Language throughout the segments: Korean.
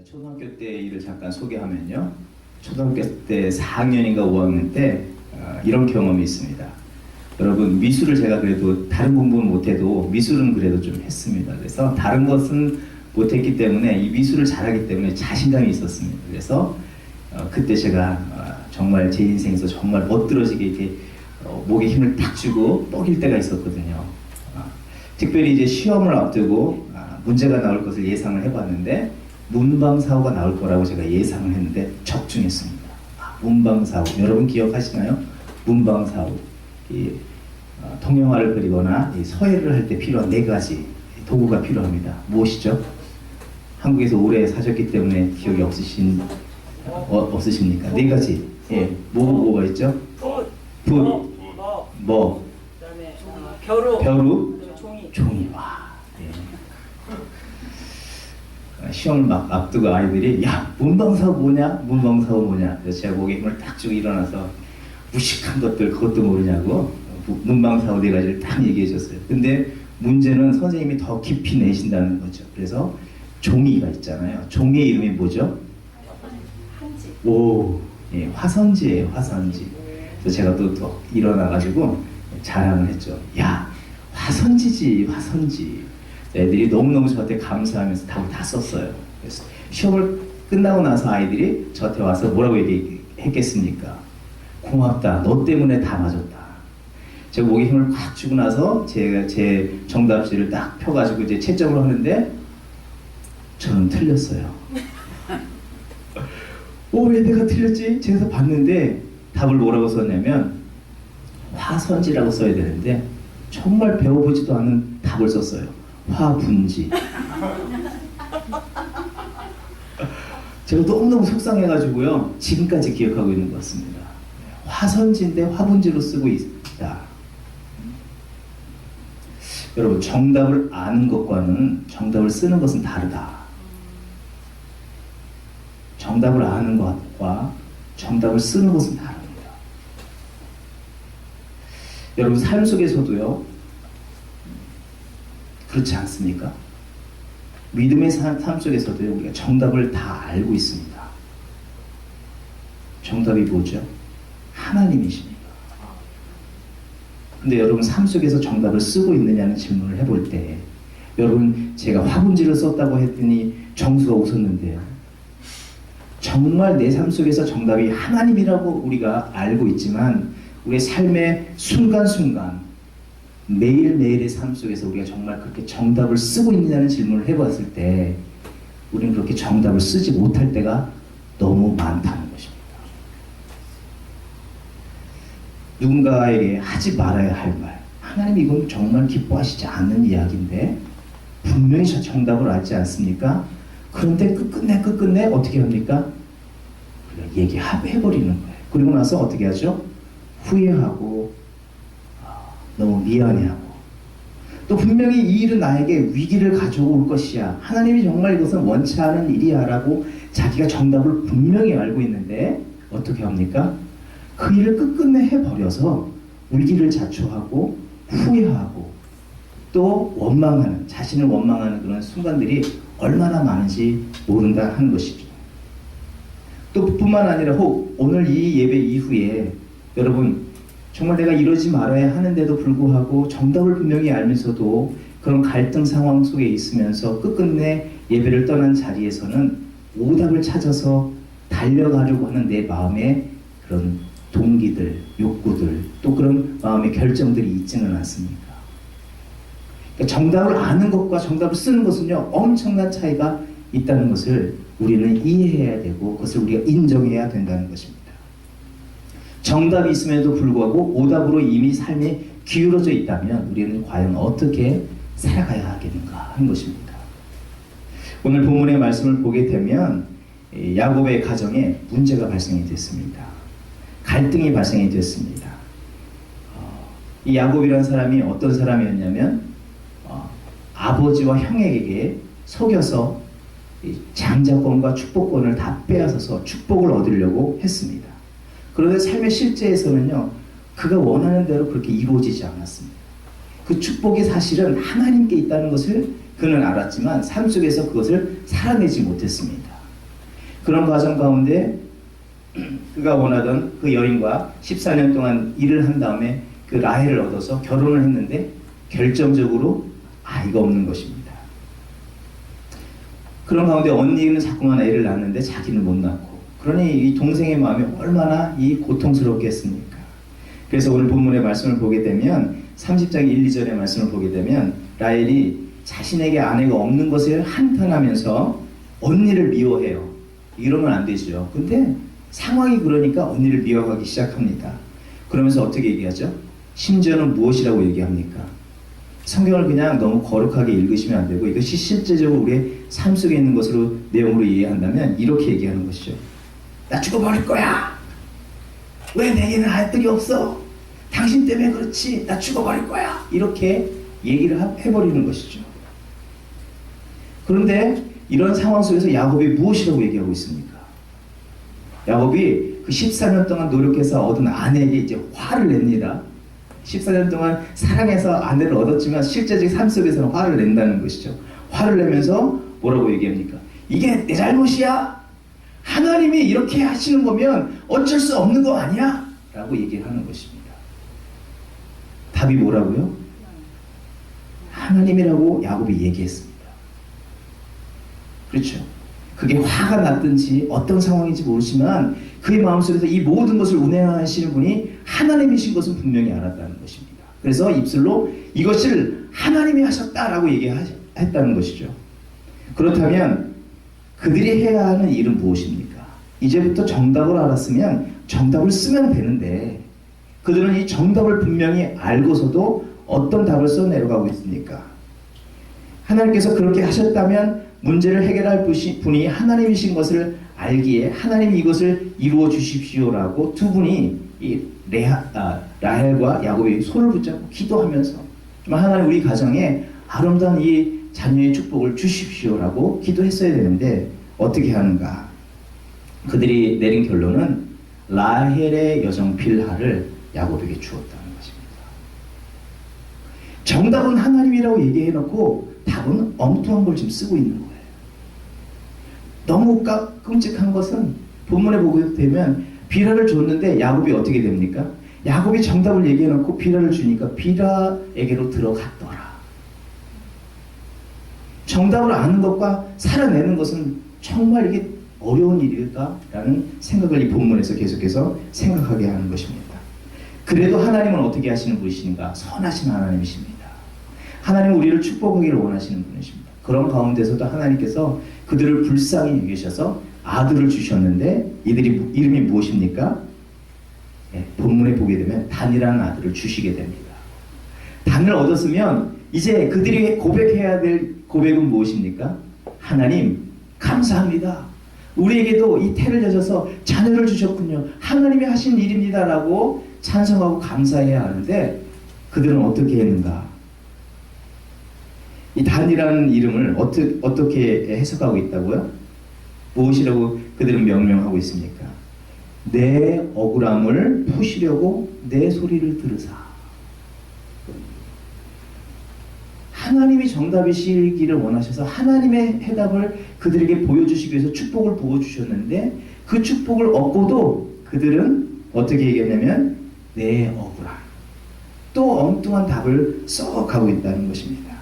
초등학교 때 일을 잠깐 소개하면요. 초등학교 때 4학년인가 5학년 때 이런 경험이 있습니다. 여러분, 미술을 제가 그래도 다른 공부는 못해도 미술은 그래도 좀 했습니다. 그래서 다른 것은 못했기 때문에 이 미술을 잘하기 때문에 자신감이 있었습니다. 그래서 그때 제가 정말 제 인생에서 정말 멋들어지게 이렇게 목에 힘을 딱 주고 뻑일 때가 있었거든요. 특별히 이제 시험을 앞두고 문제가 나올 것을 예상을 해봤는데 문방사고가 나올 거라고 제가 예상을 했는데 적중했습니다. 문방사고, 여러분 기억하시나요? 문방사고. 통영화를 그리거나 서예를 할 때 필요한 4가지 도구가 필요합니다. 무엇이죠? 한국에서 오래 사셨기 때문에 기억이 없으십니까? 4가지. 예, 뭐가 있죠? 붓, 그다음에 벼루, 종이. 와. 예. 시험을 막 앞두고 아이들이 야, 문방사고 뭐냐? 그래서 제가 목에 힘을 딱 주고 일어나서 무식한 것들 그것도 모르냐고 문방사고 4가지를 딱 얘기해 줬어요. 근데 문제는 선생님이 더 깊이 내신다는 거죠. 그래서 종이가 있잖아요. 종이의 이름이 뭐죠? 한지. 오, 예, 화선지예요. 화선지. 그래서 제가 또 일어나가지고 자랑을 했죠. 야, 화선지지, 화선지. 애들이 너무너무 저한테 감사하면서 답을 다 썼어요. 그래서 시험을 끝나고 나서 아이들이 저한테 와서 뭐라고 얘기했겠습니까? 고맙다. 너 때문에 다 맞았다. 제가 목에 힘을 꽉 주고 나서 제가 제 정답지를 딱 펴가지고 이제 채점을 하는데 저는 틀렸어요. 왜 내가 틀렸지? 제가 봤는데 답을 뭐라고 썼냐면 화선지라고 써야 되는데 정말 배워보지도 않은 답을 썼어요. 화분지. 제가 너무너무 속상해가지고요. 지금까지 기억하고 있는 것 같습니다. 화선지인데 화분지로 쓰고 있다. 여러분, 정답을 아는 것과는 정답을 쓰는 것은 다르다. 정답을 아는 것과 정답을 쓰는 것은 다릅니다. 여러분, 삶 속에서도요. 그렇지 않습니까? 믿음의 삶 속에서도요. 우리가 정답을 다 알고 있습니다. 정답이 뭐죠? 하나님이십니다. 근데 여러분, 삶 속에서 정답을 쓰고 있느냐는 질문을 해볼 때 여러분, 제가 화분지를 썼다고 했더니 정수가 웃었는데요. 정말 내 삶 속에서 정답이 하나님이라고 우리가 알고 있지만 우리의 삶의 순간순간 매일매일의 삶 속에서 우리가 정말 그렇게 정답을 쓰고 있느냐는 질문을 해봤을 때 우리는 그렇게 정답을 쓰지 못할 때가 너무 많다는 것입니다. 누군가에게 하지 말아야 할 말, 하나님 이건 정말 기뻐하시지 않는 이야기인데 분명히 저 정답을 알지 않습니까? 그런데 끝끝내 어떻게 합니까? 얘기해버리는 거예요. 그리고 나서 어떻게 하죠? 후회하고 너무 미안해하고 또 분명히 이 일은 나에게 위기를 가져올 것이야. 하나님이 정말 이것은 원치 않은 일이야 라고 자기가 정답을 분명히 알고 있는데 어떻게 합니까? 그 일을 끝끝내 해버려서 위기를 자초하고 후회하고 또 원망하는, 자신을 원망하는 그런 순간들이 얼마나 많은지 모른다 하는 것이죠. 또 뿐만 아니라 혹 오늘 이 예배 이후에 여러분 정말 내가 이러지 말아야 하는데도 불구하고 정답을 분명히 알면서도 그런 갈등 상황 속에 있으면서 끝끝내 예배를 떠난 자리에서는 오답을 찾아서 달려가려고 하는 내 마음의 그런 동기들, 욕구들, 또 그런 마음의 결정들이 있지는 않습니까? 그러니까 정답을 아는 것과 정답을 쓰는 것은요, 엄청난 차이가 있다는 것을 우리는 이해해야 되고 그것을 우리가 인정해야 된다는 것입니다. 정답이 있음에도 불구하고 오답으로 이미 삶이 기울어져 있다면 우리는 과연 어떻게 살아가야 하겠는가 하는 것입니다. 오늘 본문의 말씀을 보게 되면 야곱의 가정에 문제가 발생이 됐습니다. 갈등이 발생이 됐습니다. 이 야곱이라는 사람이 어떤 사람이었냐면 아버지와 형에게 속여서 장자권과 축복권을 다 빼앗아서 축복을 얻으려고 했습니다. 그런데 삶의 실제에서는요, 그가 원하는 대로 그렇게 이루어지지 않았습니다. 그 축복이 사실은 하나님께 있다는 것을 그는 알았지만 삶 속에서 그것을 살아내지 못했습니다. 그런 과정 가운데 그가 원하던 그 여인과 14년 동안 일을 한 다음에 그 라헬을 얻어서 결혼을 했는데 결정적으로 아이가 없는 것입니다. 그런 가운데 언니는 자꾸만 애를 낳는데 자기는 못 낳고, 그러니 이 동생의 마음이 얼마나 이 고통스럽겠습니까? 그래서 오늘 본문의 말씀을 보게 되면 30장 1, 2절의 말씀을 보게 되면 라헬이 자신에게 아내가 없는 것을 한탄하면서 언니를 미워해요. 이러면 안 되죠. 근데 상황이 그러니까 언니를 미워하기 시작합니다. 그러면서 어떻게 얘기하죠? 심지어는 무엇이라고 얘기합니까? 성경을 그냥 너무 거룩하게 읽으시면 안 되고 이것이 실제적으로 우리의 삶 속에 있는 것으로 내용으로 이해한다면 이렇게 얘기하는 것이죠. 나 죽어버릴 거야. 왜 내게는 아들이 없어? 당신 때문에 그렇지. 나 죽어버릴 거야. 이렇게 얘기를 해버리는 것이죠. 그런데 이런 상황 속에서 야곱이 무엇이라고 얘기하고 있습니까? 야곱이 그 14년 동안 노력해서 얻은 아내에게 이제 화를 냅니다. 14년 동안 사랑해서 아내를 얻었지만 실제적 삶 속에서는 화를 낸다는 것이죠. 화를 내면서 뭐라고 얘기합니까? 이게 내 잘못이야? 하나님이 이렇게 하시는 거면 어쩔 수 없는 거 아니야? 라고 얘기를 하는 것입니다. 답이 뭐라고요? 하나님이라고 야곱이 얘기했습니다. 그렇죠. 그게 화가 났든지 어떤 상황인지 모르지만 그의 마음속에서 이 모든 것을 운행하시는 분이 하나님이신 것은 분명히 알았다는 것입니다. 그래서 입술로 이것을 하나님이 하셨다라고 얘기했다는 것이죠. 그렇다면 그들이 해야 하는 일은 무엇입니까? 이제부터 정답을 알았으면 정답을 쓰면 되는데 그들은 이 정답을 분명히 알고서도 어떤 답을 써내려가고 있습니까? 하나님께서 그렇게 하셨다면 문제를 해결할 분이 하나님이신 것을 알기에 하나님이 이것을 이루어 주십시오라고 두 분이 이 라헬과 야곱이 손을 붙잡고 기도하면서 하나님 우리 가정에 아름다운 이 자녀의 축복을 주십시오라고 기도했어야 되는데 어떻게 하는가? 그들이 내린 결론은 라헬의 여정 빌하를 야곱에게 주었다는 것입니다. 정답은 하나님이라고 얘기해놓고 답은 엉뚱한 걸 지금 쓰고 있는 거예요. 너무 끔찍한 것은 본문에 보게 되면 빌하를 줬는데 야곱이 어떻게 됩니까? 야곱이 정답을 얘기해놓고 빌하를 주니까 빌하에게로 들어갔더라. 정답을 아는 것과 살아내는 것은 정말 이게 어려운 일일까라는 생각을 이 본문에서 계속해서 생각하게 하는 것입니다. 그래도 하나님은 어떻게 하시는 분이신가? 선하신 하나님이십니다. 하나님은 우리를 축복하기를 원하시는 분이십니다. 그런 가운데서도 하나님께서 그들을 불쌍히 여기셔서 아들을 주셨는데 이들이 이름이 무엇입니까? 본문에 보게 되면 단이라는 아들을 주시게 됩니다. 단을 얻었으면 이제 그들이 고백해야 될 고백은 무엇입니까? 하나님 감사합니다. 우리에게도 이 태를 여셔서 자녀를 주셨군요. 하나님이 하신 일입니다 라고 찬성하고 감사해야 하는데 그들은 어떻게 했는가? 이 단이라는 이름을 어떻게 해석하고 있다고요? 무엇이라고 그들은 명명하고 있습니까? 내 억울함을 푸시려고 내 소리를 들으사. 하나님이 정답이시기를 원하셔서 하나님의 해답을 그들에게 보여주시기 위해서 축복을 부어주셨는데 그 축복을 얻고도 그들은 어떻게 얘기했냐면 내 억울함, 또 엉뚱한 답을 써가고 있다는 것입니다.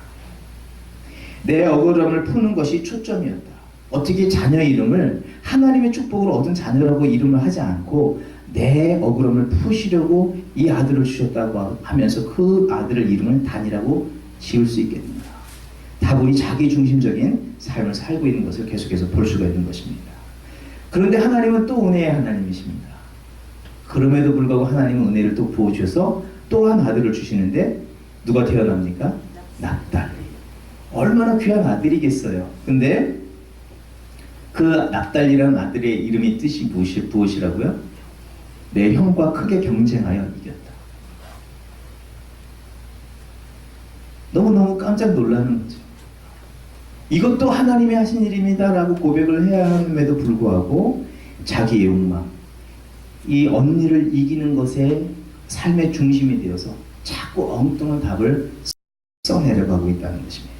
내 억울함을 푸는 것이 초점이었다. 어떻게 자녀 이름을 하나님의 축복을 얻은 자녀라고 이름을 하지 않고 내 억울함을 푸시려고 이 아들을 주셨다고 하면서 그 아들의 이름을 단이라고 지을 수 있겠는가? 다분히 자기중심적인 삶을 살고 있는 것을 계속해서 볼 수가 있는 것입니다. 그런데 하나님은 또 은혜의 하나님이십니다. 그럼에도 불구하고 하나님은 은혜를 또 부어주셔서 또 한 아들을 주시는데 누가 태어납니까? 납달리. 얼마나 귀한 아들이겠어요. 근데 그 납달리라는 아들의 이름이 뜻이 무엇이라고요? 내 형과 크게 경쟁하여 이겼다. 너무너무 깜짝 놀라는 거죠. 이것도 하나님이 하신 일입니다 라고 고백을 해야 함에도 불구하고 자기의 욕망, 이 언니를 이기는 것에 삶의 중심이 되어서 자꾸 엉뚱한 답을 써내려가고 있다는 것입니다.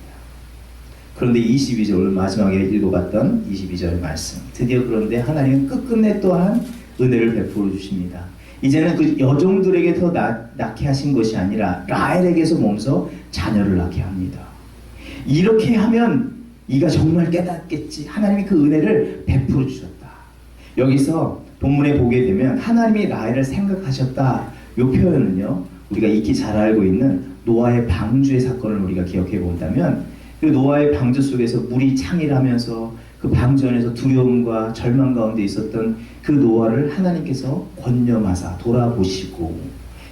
그런데 22절, 오늘 마지막에 읽어봤던 22절 말씀, 드디어 그런데 하나님은 끝끝내 또한 은혜를 베풀어 주십니다. 이제는 그 여종들에게 더 낳게 하신 것이 아니라 라헬에게서 몸소 자녀를 낳게 합니다. 이렇게 하면 이가 정말 깨닫겠지. 하나님이 그 은혜를 베풀어 주셨다. 여기서 본문에 보게 되면 하나님이 라헬을 생각하셨다. 이 표현은요, 우리가 익히 잘 알고 있는 노아의 방주의 사건을 우리가 기억해 본다면, 그 노아의 방주 속에서 물이 창일하면서 그 방주 안에서 두려움과 절망 가운데 있었던 그 노아를 하나님께서 권념하사 돌아보시고,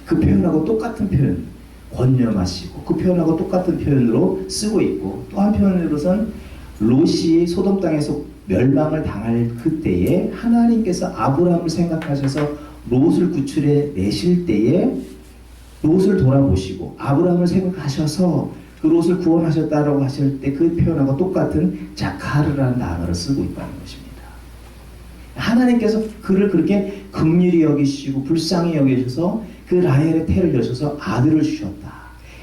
그 표현하고 똑같은 표현, 권념하시고, 그 표현하고 똑같은 표현으로 쓰고 있고, 또 한편으로선 롯이 소돔 땅에서 멸망을 당할 그때에 하나님께서 아브라함을 생각하셔서 롯을 구출해 내실 때에 롯을 돌아보시고 아브라함을 생각하셔서 그 롯을 구원하셨다라고 하실 때 그 표현하고 똑같은 자카르라는 단어를 쓰고 있다는 것입니다. 하나님께서 그를 그렇게 긍휼히 여기시고 불쌍히 여기셔서 그 라헬의 태를 여셔서 아들을 주셨다.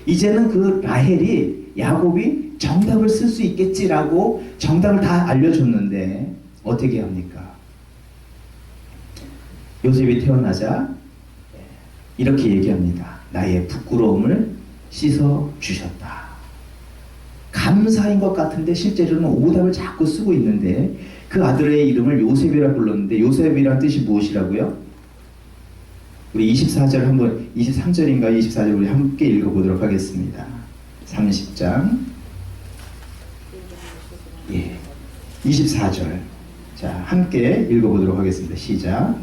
이제는 그 라헬이, 야곱이 정답을 쓸 수 있겠지라고 정답을 다 알려줬는데 어떻게 합니까? 요셉이 태어나자 이렇게 얘기합니다. 나의 부끄러움을 씻어 주셨다. 감사인 것 같은데 실제로는 오답을 자꾸 쓰고 있는데, 그 아들의 이름을 요셉이라 불렀는데 요셉이란 뜻이 무엇이라고요? 우리 24절 한번, 23절인가 24절 우리 함께 읽어보도록 하겠습니다. 30장 24절, 자 함께 읽어보도록 하겠습니다. 시작.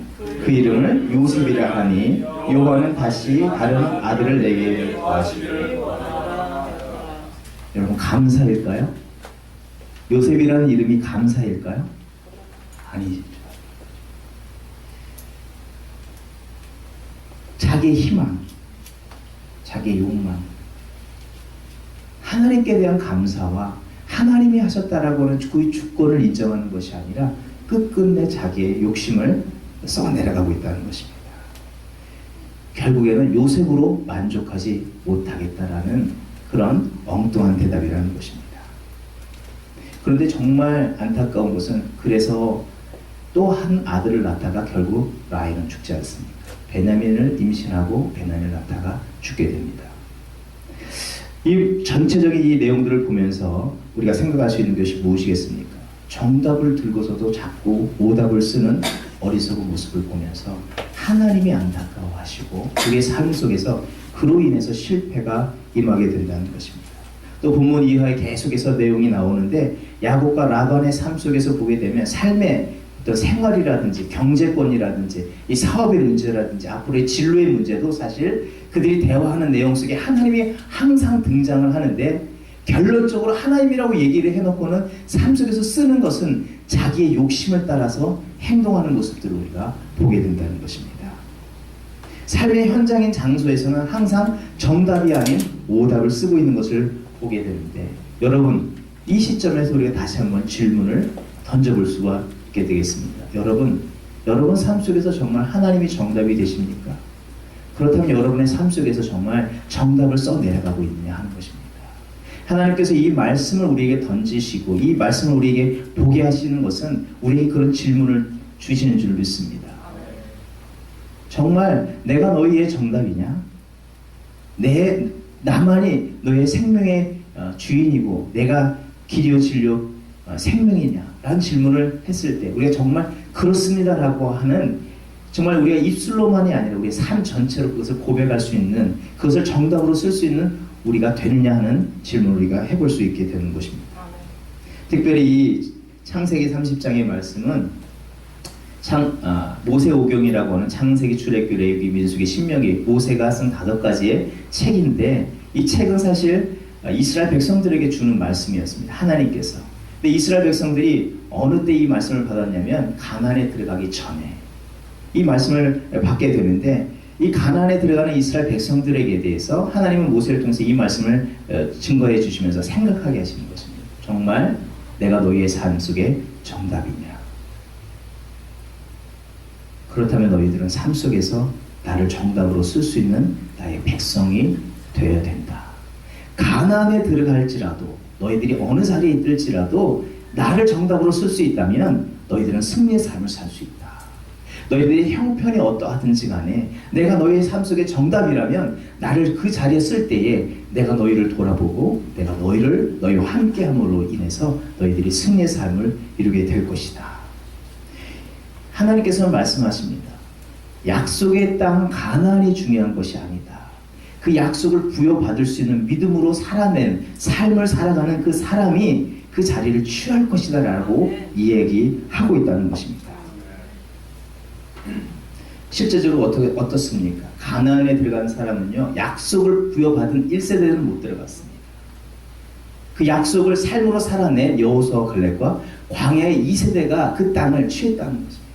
그 이름을 요셉이라 하니 여호와는 다시 다른 아들을 내게 더하시기를. 여러분, 감사일까요? 요셉이라는 이름이 감사일까요? 아니죠. 자기의 희망, 자기의 욕망, 하나님께 대한 감사와 하나님이 하셨다라고는 그 주권을 인정하는 것이 아니라 끝끝내 자기의 욕심을 썩어내려가고 있다는 것입니다. 결국에는 요셉으로 만족하지 못하겠다라는 그런 엉뚱한 대답이라는 것입니다. 그런데 정말 안타까운 것은, 그래서 또 한 아들을 낳다가 결국 라헬은 죽지 않습니다. 베냐민을 임신하고 베냐민을 낳다가 죽게 됩니다. 이 전체적인 이 내용들을 보면서 우리가 생각할 수 있는 것이 무엇이겠습니까? 정답을 들고서도 자꾸 오답을 쓰는 어리석은 모습을 보면서 하나님이 안타까워하시고 그의 삶 속에서 그로 인해서 실패가 임하게 된다는 것입니다. 또 본문 이하에 계속해서 내용이 나오는데, 야곱과 라반의 삶 속에서 보게 되면 삶의 어떤 생활이라든지 경제권이라든지 이 사업의 문제라든지 앞으로의 진로의 문제도 사실 그들이 대화하는 내용 속에 하나님이 항상 등장을 하는데, 결론적으로 하나님이라고 얘기를 해놓고는 삶 속에서 쓰는 것은 자기의 욕심을 따라서 행동하는 모습들을 우리가 보게 된다는 것입니다. 삶의 현장인 장소에서는 항상 정답이 아닌 오답을 쓰고 있는 것을 보게 되는데, 여러분, 이 시점에서 우리가 다시 한번 질문을 던져볼 수가 있게 되겠습니다. 여러분 삶 속에서 정말 하나님이 정답이 되십니까? 그렇다면 여러분의 삶 속에서 정말 정답을 써내려가고 있느냐 하는 것입니다. 하나님께서 이 말씀을 우리에게 던지시고 이 말씀을 우리에게 보게 하시는 것은 우리에게 그런 질문을 주시는 줄 믿습니다. 정말 내가 너희의 정답이냐? 나만이 너의 생명의 주인이고 내가 길이요 진리요 생명이냐? 라는 질문을 했을 때 우리가 정말 그렇습니다라고 하는, 정말 우리가 입술로만이 아니라 우리의 삶 전체로 그것을 고백할 수 있는, 그것을 정답으로 쓸 수 있는 우리가 되느냐 하는 질문을 우리가 해볼 수 있게 되는 것입니다. 특별히 이 창세기 30장의 말씀은 모세오경이라고 하는 창세기, 출애굽기, 레위기, 민수기, 신명기, 모세가 쓴 5가지의 책인데, 이 책은 사실 이스라엘 백성들에게 주는 말씀이었습니다. 하나님께서. 근데 이스라엘 백성들이 어느 때 이 말씀을 받았냐면 가나안에 들어가기 전에 이 말씀을 받게 되는데, 이 가나안에 들어가는 이스라엘 백성들에게 대해서 하나님은 모세를 통해서 이 말씀을 증거해 주시면서 생각하게 하시는 것입니다. 정말 내가 너희의 삶 속에 정답이냐? 그렇다면 너희들은 삶 속에서 나를 정답으로 쓸 수 있는 나의 백성이 되어야 된다. 가나안에 들어갈지라도 너희들이 어느 자리에 있을지라도 나를 정답으로 쓸 수 있다면 너희들은 승리의 삶을 살 수 있다. 너희들의 형편이 어떠하든지 간에 내가 너희의 삶 속에 정답이라면 나를 그 자리에 쓸 때에 내가 너희를 돌아보고 내가 너희와 함께함으로 인해서 너희들이 승리의 삶을 이루게 될 것이다. 하나님께서는 말씀하십니다. 약속의 땅 가나안이 중요한 것이 아니다. 그 약속을 부여받을 수 있는 믿음으로 살아낸 삶을 살아가는 그 사람이 그 자리를 취할 것이다 라고 이 얘기하고 있다는 것입니다. 실제적으로 어떻습니까? 가나안에 들어간 사람은요, 약속을 부여받은 1세대는 못 들어갔습니다. 그 약속을 삶으로 살아낸 여호수아와 갈렙과 광야의 2세대가 그 땅을 취했다는 것입니다.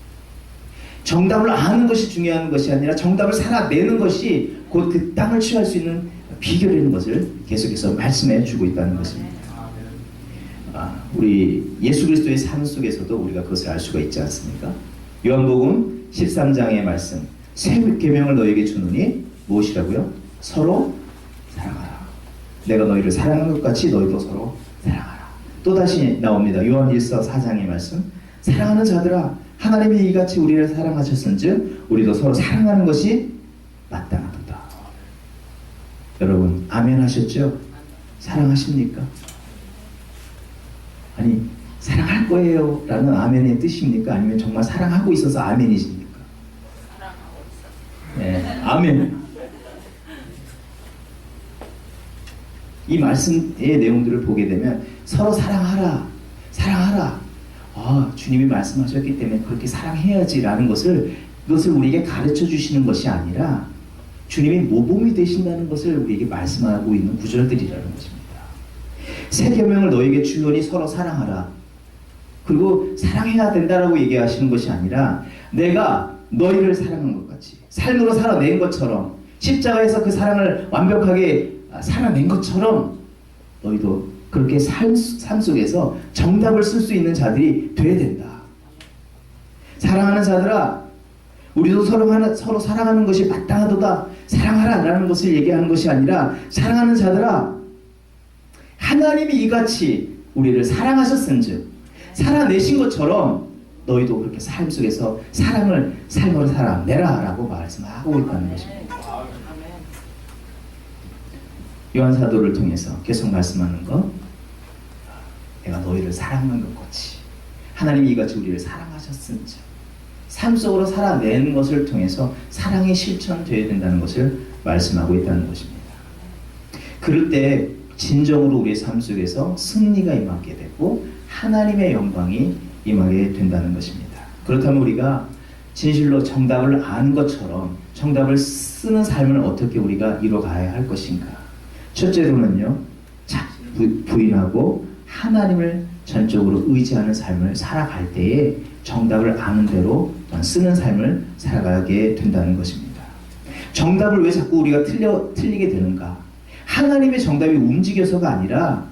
정답을 아는 것이 중요한 것이 아니라 정답을 살아내는 것이 곧 그 땅을 취할 수 있는 비결인 것을 계속해서 말씀해 주고 있다는 것입니다. 우리 예수 그리스도의 삶 속에서도 우리가 그것을 알 수가 있지 않습니까? 요한복음 13장의 말씀, 새 계명을 너에게 주노니 무엇이라고요? 서로 사랑하라. 내가 너희를 사랑한 것 같이 너희도 서로 사랑하라. 또다시 나옵니다. 요한일서 4장의 말씀, 사랑하는 자들아 하나님이 이같이 우리를 사랑하셨은즉 우리도 서로 사랑하는 것이 마땅하도다. 여러분 아멘 하셨죠? 사랑하십니까? 아니 사랑할 거예요 라는 아멘의 뜻입니까? 아니면 정말 사랑하고 있어서 아멘이십니까? 사랑하고 있어서. 네, 아멘. 이 말씀의 내용들을 보게 되면 서로 사랑하라, 사랑하라. 주님이 말씀하셨기 때문에 그렇게 사랑해야지 라는 그것을 우리에게 가르쳐 주시는 것이 아니라 주님이 모범이 되신다는 것을 우리에게 말씀하고 있는 구절들이라는 것입니다. 새 계명을 너에게 주노니 서로 사랑하라. 그리고 사랑해야 된다라고 얘기하시는 것이 아니라 내가 너희를 사랑한 것 같이 삶으로 살아낸 것처럼 십자가에서 그 사랑을 완벽하게 살아낸 것처럼 너희도 그렇게 삶 속에서 정답을 쓸 수 있는 자들이 돼야 된다. 사랑하는 자들아 우리도 서로 사랑하는 것이 마땅하도다. 사랑하라 라는 것을 얘기하는 것이 아니라 사랑하는 자들아 하나님이 이같이 우리를 사랑하셨은즉 살아내신 것처럼 너희도 그렇게 삶 속에서 사랑을 삶으로 살아내라 라고 말씀하고 있다는 것입니다. 요한 사도를 통해서 계속 말씀하는 것, 내가 너희를 사랑하는 것 같이 하나님이 이같이 우리를 사랑하셨은즉 삶 속으로 살아내는 것을 통해서 사랑이 실천되어야 된다는 것을 말씀하고 있다는 것입니다. 그럴 때 진정으로 우리의 삶 속에서 승리가 임하게 되고 하나님의 영광이 임하게 된다는 것입니다. 그렇다면 우리가 진실로 정답을 아는 것처럼 정답을 쓰는 삶을 어떻게 우리가 이뤄가야 할 것인가? 첫째로는요, 부인하고 하나님을 전적으로 의지하는 삶을 살아갈 때에 정답을 아는 대로 쓰는 삶을 살아가게 된다는 것입니다. 정답을 왜 자꾸 우리가 틀리게 되는가? 하나님의 정답이 움직여서가 아니라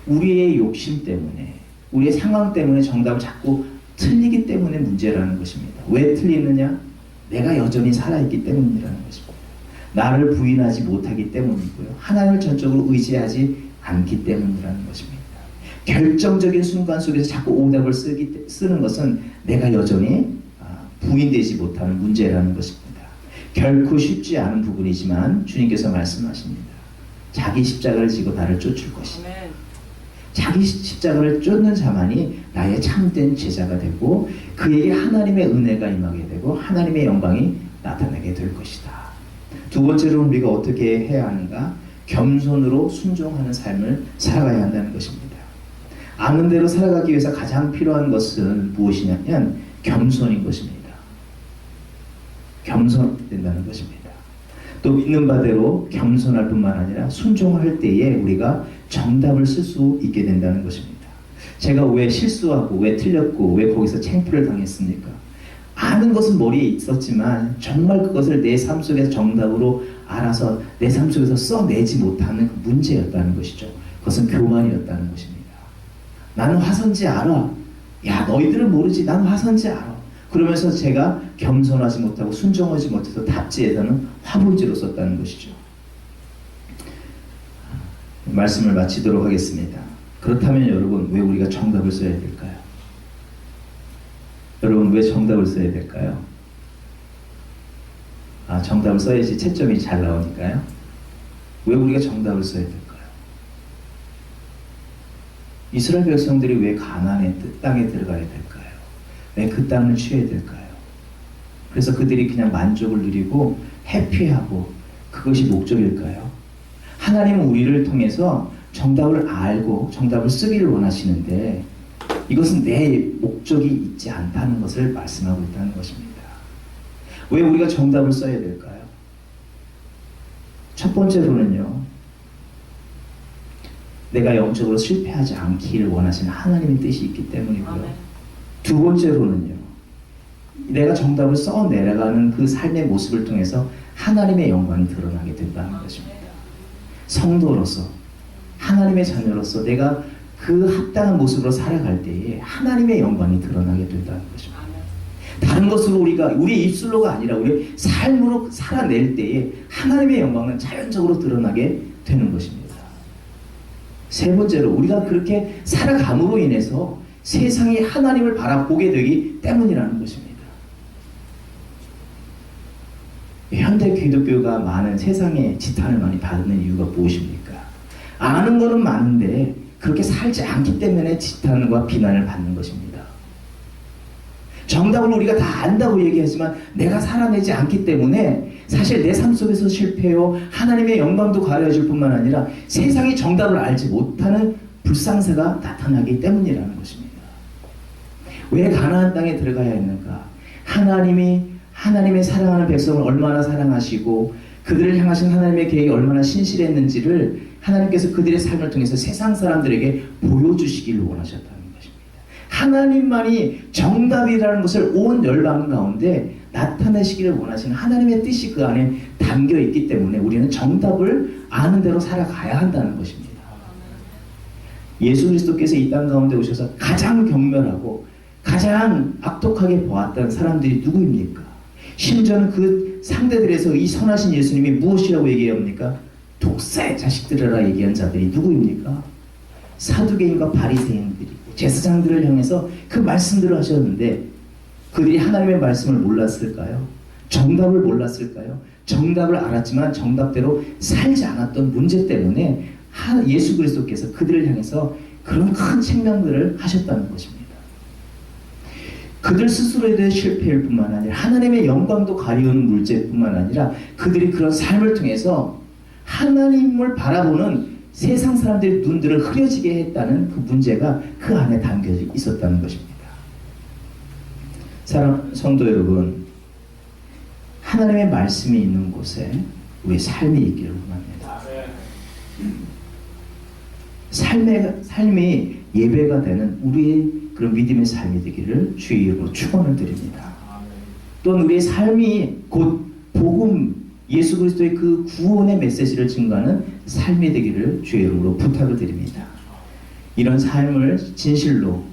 우리의 욕심 때문에, 우리의 상황 때문에 정답을 자꾸 틀리기 때문에 문제라는 것입니다. 왜 틀리느냐? 내가 여전히 살아있기 때문이라는 것입니다. 나를 부인하지 못하기 때문이고요. 하나님을 전적으로 의지하지 않기 때문이라는 것입니다. 결정적인 순간 속에서 자꾸 오답을 쓰는 것은 내가 여전히 부인되지 못하는 문제라는 것입니다. 결코 쉽지 않은 부분이지만 주님께서 말씀하십니다. 자기 십자가를 지고 나를 쫓을 것이다. 자기 십자가를 쫓는 자만이 나의 참된 제자가 되고 그에게 하나님의 은혜가 임하게 되고 하나님의 영광이 나타나게 될 것이다. 두 번째로는 우리가 어떻게 해야 하는가? 겸손으로 순종하는 삶을 살아가야 한다는 것입니다. 아는 대로 살아가기 위해서 가장 필요한 것은 무엇이냐면 겸손인 것입니다. 겸손된다는 것입니다. 또 믿는 바대로 겸손할 뿐만 아니라 순종할 때에 우리가 정답을 쓸 수 있게 된다는 것입니다. 제가 왜 실수하고 왜 틀렸고 왜 거기서 창피를 당했습니까? 아는 것은 머리에 있었지만 정말 그것을 내 삶 속에서 정답으로 알아서 내 삶 속에서 써내지 못하는 그 문제였다는 것이죠. 그것은 교만이었다는 것입니다. 나는 화선지 알아. 야, 너희들은 모르지. 나는 화선지 알아. 그러면서 제가 겸손하지 못하고 순종하지 못해서 답지에서는 화분지로 썼다는 것이죠. 말씀을 마치도록 하겠습니다. 그렇다면 여러분, 왜 우리가 정답을 써야 될까요? 여러분, 왜 정답을 써야 될까요? 정답을 써야지 채점이 잘 나오니까요. 왜 우리가 정답을 써야 될까요? 이스라엘 백성들이 왜 가나안의 땅에 들어가야 될까요? 왜 그 땅을 취해야 될까요? 그래서 그들이 그냥 만족을 누리고 해피하고 그것이 목적일까요? 하나님은 우리를 통해서 정답을 알고 정답을 쓰기를 원하시는데 이것은 내 목적이 있지 않다는 것을 말씀하고 있다는 것입니다. 왜 우리가 정답을 써야 될까요? 첫 번째로는요, 내가 영적으로 실패하지 않기를 원하시는 하나님의 뜻이 있기 때문이고요. 두 번째로는요, 내가 정답을 써 내려가는 그 삶의 모습을 통해서 하나님의 영광이 드러나게 된다는 것입니다. 성도로서, 하나님의 자녀로서 내가 그 합당한 모습으로 살아갈 때에 하나님의 영광이 드러나게 된다는 것입니다. 다른 것으로 우리 입술로가 아니라 우리 삶으로 살아낼 때에 하나님의 영광은 자연적으로 드러나게 되는 것입니다. 세 번째로, 우리가 그렇게 살아감으로 인해서 세상이 하나님을 바라보게 되기 때문이라는 것입니다. 현대 기독교가 많은 세상의 지탄을 많이 받는 이유가 무엇입니까? 아는 것은 많은데 그렇게 살지 않기 때문에 지탄과 비난을 받는 것입니다. 정답을 우리가 다 안다고 얘기하지만 내가 살아내지 않기 때문에 사실 내 삶 속에서 실패요, 하나님의 영광도 가려질 뿐만 아니라 세상이 정답을 알지 못하는 불상사가 나타나기 때문이라는 것입니다. 왜 가나안 땅에 들어가야 했는가? 하나님의 사랑하는 백성을 얼마나 사랑하시고 그들을 향하신 하나님의 계획이 얼마나 신실했는지를 하나님께서 그들의 삶을 통해서 세상 사람들에게 보여주시기를 원하셨다는 것입니다. 하나님만이 정답이라는 것을 온 열방 가운데 나타내시기를 원하시는 하나님의 뜻이 그 안에 담겨 있기 때문에 우리는 정답을 아는 대로 살아가야 한다는 것입니다. 예수 그리스도께서 이 땅 가운데 오셔서 가장 경멸하고 가장 악독하게 보았던 사람들이 누구입니까? 심지어는 그 상대들에서 이 선하신 예수님이 무엇이라고 얘기합니까? 독사의 자식들이라 얘기한 자들이 누구입니까? 사두개인과 바리새인들이고 제사장들을 향해서 그 말씀들을 하셨는데 그들이 하나님의 말씀을 몰랐을까요? 정답을 몰랐을까요? 정답을 알았지만 정답대로 살지 않았던 문제 때문에 예수 그리스도께서 그들을 향해서 그런 큰 책망들을 하셨다는 것입니다. 그들 스스로에 대한 실패일 뿐만 아니라 하나님의 영광도 가리우는 물죄뿐만 아니라 그들이 그런 삶을 통해서 하나님을 바라보는 세상 사람들의 눈들을 흐려지게 했다는 그 문제가 그 안에 담겨 있었다는 것입니다. 사랑하는 성도 여러분, 하나님의 말씀이 있는 곳에 우리의 삶이 있기를 원합니다. 삶이 예배가 되는 우리의 그런 믿음의 삶이 되기를 주의 이름으로 축원을 드립니다. 또는 우리의 삶이 곧 복음, 예수 그리스도의 그 구원의 메시지를 증거하는 삶이 되기를 주의 이름으로 부탁을 드립니다. 이런 삶을 진실로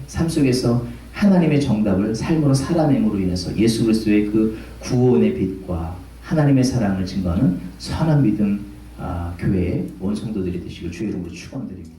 삶 속에서 하나님의 정답을 삶으로 살아냄으로 인해서 예수 그리스도의 그 구원의 빛과 하나님의 사랑을 증거하는 선한 믿음 교회의 원성도들이 되시길 주의 이름으로 축원드립니다.